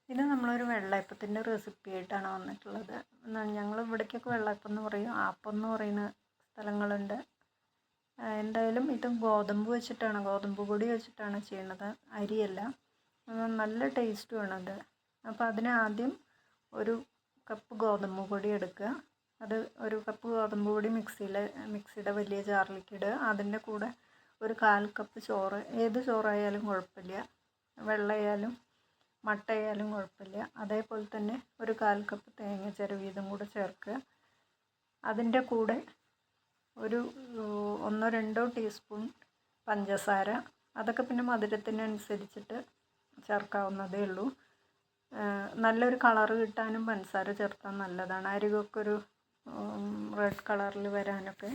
ഇത് നമ്മളൊരു വെള്ളയപ്പത്തിൻ്റെ റെസിപ്പി ആയിട്ടാണ് വന്നിട്ടുള്ളത്. ഞങ്ങൾ ഇവിടേക്കൊക്കെ വെള്ളയപ്പം എന്ന് പറയും, ആപ്പം എന്ന് പറയുന്ന സ്ഥലങ്ങളുണ്ട്. എന്തായാലും ഇത് ഗോതമ്പ് വെച്ചിട്ടാണ്, ഗോതമ്പ് പൊടി വെച്ചിട്ടാണ് ചെയ്യണത്, അരിയല്ല. നല്ല ടേസ്റ്റുമാണത്. അപ്പോൾ അതിന് ആദ്യം ഒരു കപ്പ് ഗോതമ്പ് പൊടി എടുക്കുക. അത് ഒരു കപ്പ് ഗോതമ്പ് പൊടി മിക്സിയുടെ വലിയ ജാറിലേക്ക് ഇടുക. അതിൻ്റെ കൂടെ ഒരു 1/4 കപ്പ് ചോറ്, ഏത് ചോറായാലും കുഴപ്പമില്ല, വെള്ളയായാലും മട്ടയായാലും കുഴപ്പമില്ല. അതേപോലെ തന്നെ ഒരു 1/4 കപ്പ് തേങ്ങ ചിരവിയതും കൂടെ ചേർക്കുക. അതിൻ്റെ കൂടെ ഒരു 1-2 ടീസ്പൂൺ പഞ്ചസാര, അതൊക്കെ പിന്നെ മധുരത്തിനനുസരിച്ചിട്ട് ചേർക്കാവുന്നതേ ഉള്ളൂ. നല്ലൊരു കളറ് കിട്ടാനും പഞ്ചസാര ചേർത്താൽ നല്ലതാണ്. അരികൊക്കെ ഒരു റെഡ് കളറിൽ വരാനൊക്കെ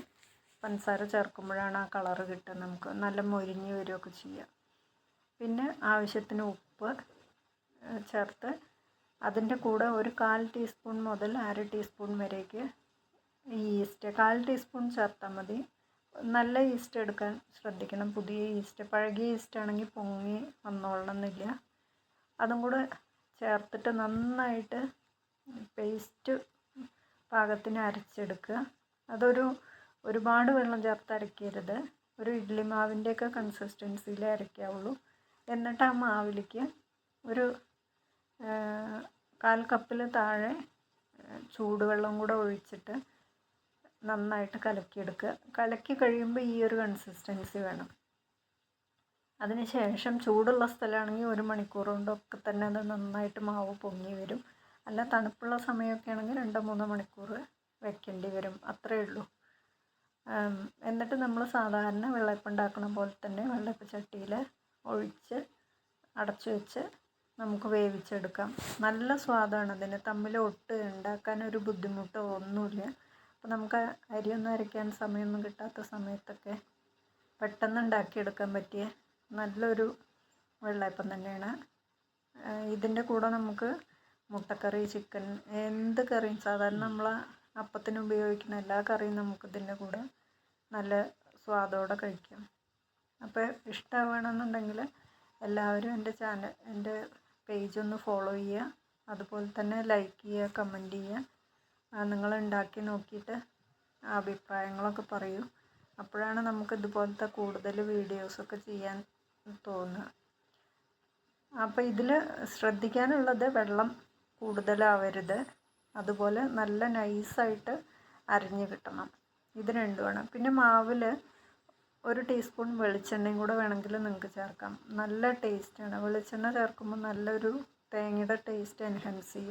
പഞ്ചസാര ചേർക്കുമ്പോഴാണ് ആ കളറ് കിട്ടുക. നമുക്ക് നല്ല മൊരിഞ്ഞ് വരികയൊക്കെ ചെയ്യുക. പിന്നെ ആവശ്യത്തിന് ഉപ്പ് ചേർത്ത് അതിൻ്റെ കൂടെ ഒരു 1/4 ടീസ്പൂൺ മുതൽ 1/2 ടീസ്പൂൺ വരേക്ക് ഈസ്റ്റ്, 1/4 ടീസ്പൂൺ ചേർത്താൽ മതി. നല്ല ഈസ്റ്റ് എടുക്കാൻ ശ്രദ്ധിക്കണം. പുതിയ ഈസ്റ്റ്, പഴകിയ ഈസ്റ്റ് ആണെങ്കിൽ പൊങ്ങി വന്നോളണമെന്നില്ല. അതും കൂടെ ചേർത്തിട്ട് നന്നായിട്ട് പേസ്റ്റ് പാകത്തിന് അരച്ചെടുക്കുക. ഒരുപാട് വെള്ളം ചേർത്ത് അരയ്ക്കരുത്. ഒരു ഇഡ്ഡലി മാവിൻ്റെയൊക്കെ കൺസിസ്റ്റൻസിയിൽ അരയ്ക്കാവുള്ളൂ. എന്നിട്ട് ആ മാവിലേക്ക് ഒരു 1/4 കപ്പിൽ താഴെ ചൂടുവെള്ളം കൂടെ ഒഴിച്ചിട്ട് നന്നായിട്ട് കലക്കിയെടുക്കുക. കലക്കി കഴിയുമ്പോൾ ഈ ഒരു കൺസിസ്റ്റൻസി വേണം. അതിന് ശേഷം ചൂടുള്ള സ്ഥലമാണെങ്കിൽ 1 മണിക്കൂർ കൊണ്ടൊക്കെ തന്നെ അത് നന്നായിട്ട് മാവ് പൊങ്ങി വരും. അല്ല തണുപ്പുള്ള സമയമൊക്കെ ആണെങ്കിൽ 2-3 മണിക്കൂർ വെക്കേണ്ടി വരും. അത്രയേ ഉള്ളൂ. എന്നിട്ട് നമ്മൾ സാധാരണ വെള്ളയപ്പം ഉണ്ടാക്കുന്ന പോലെ തന്നെ വെള്ളയപ്പ ചട്ടിയിൽ ഒഴിച്ച് അടച്ചു വെച്ച് നമുക്ക് വേവിച്ചെടുക്കാം. നല്ല സ്വാദാണ് അതിന്. തമ്മിൽ ഉണ്ടാക്കാനൊരു ബുദ്ധിമുട്ടോ ഒന്നുമില്ല. അപ്പോൾ നമുക്ക് അരിയൊന്നും അരയ്ക്കാൻ സമയമൊന്നും കിട്ടാത്ത സമയത്തൊക്കെ പെട്ടെന്ന് ഉണ്ടാക്കിയെടുക്കാൻ പറ്റിയ നല്ലൊരു വെള്ളയപ്പം തന്നെയാണ്. ഇതിൻ്റെ കൂടെ നമുക്ക് മുട്ടക്കറി, ചിക്കൻ, എന്ത് കറിയും, സാധാരണ നമ്മൾ അപ്പത്തിന് ഉപയോഗിക്കുന്ന എല്ലാ കറിയും നമുക്ക് ഇതിൻ്റെ കൂടെ നല്ല സ്വാദോടെ കഴിക്കാം. അപ്പോൾ ഇഷ്ടമാവുകയാണെന്നുണ്ടെങ്കിൽ എല്ലാവരും എൻ്റെ പേജ് ഒന്ന് ഫോളോ ചെയ്യുക. അതുപോലെ തന്നെ ലൈക്ക് ചെയ്യുക, കമൻറ്റ് ചെയ്യുക. നിങ്ങൾ ഉണ്ടാക്കി നോക്കിയിട്ട് അഭിപ്രായങ്ങളൊക്കെ പറയൂ. അപ്പോഴാണ് നമുക്ക് ഇതുപോലത്തെ കൂടുതൽ വീഡിയോസൊക്കെ ചെയ്യാൻ തോന്നുക. അപ്പോൾ ഇതിൽ ശ്രദ്ധിക്കാനുള്ളത് വെള്ളം കൂടുതലാവരുത്, അതുപോലെ നല്ല നൈസായിട്ട് അരിഞ്ഞ് കിട്ടണം. ഇത് രണ്ടുമാണ്. പിന്നെ മാവിൽ 1 ടീസ്പൂൺ വെളിച്ചെണ്ണയും കൂടെ വേണമെങ്കിൽ നിങ്ങൾക്ക് ചേർക്കാം. നല്ല ടേസ്റ്റാണ്. വെളിച്ചെണ്ണ ചേർക്കുമ്പോൾ നല്ലൊരു തേങ്ങയുടെ ടേസ്റ്റ് എൻഹാൻസ് ചെയ്യും.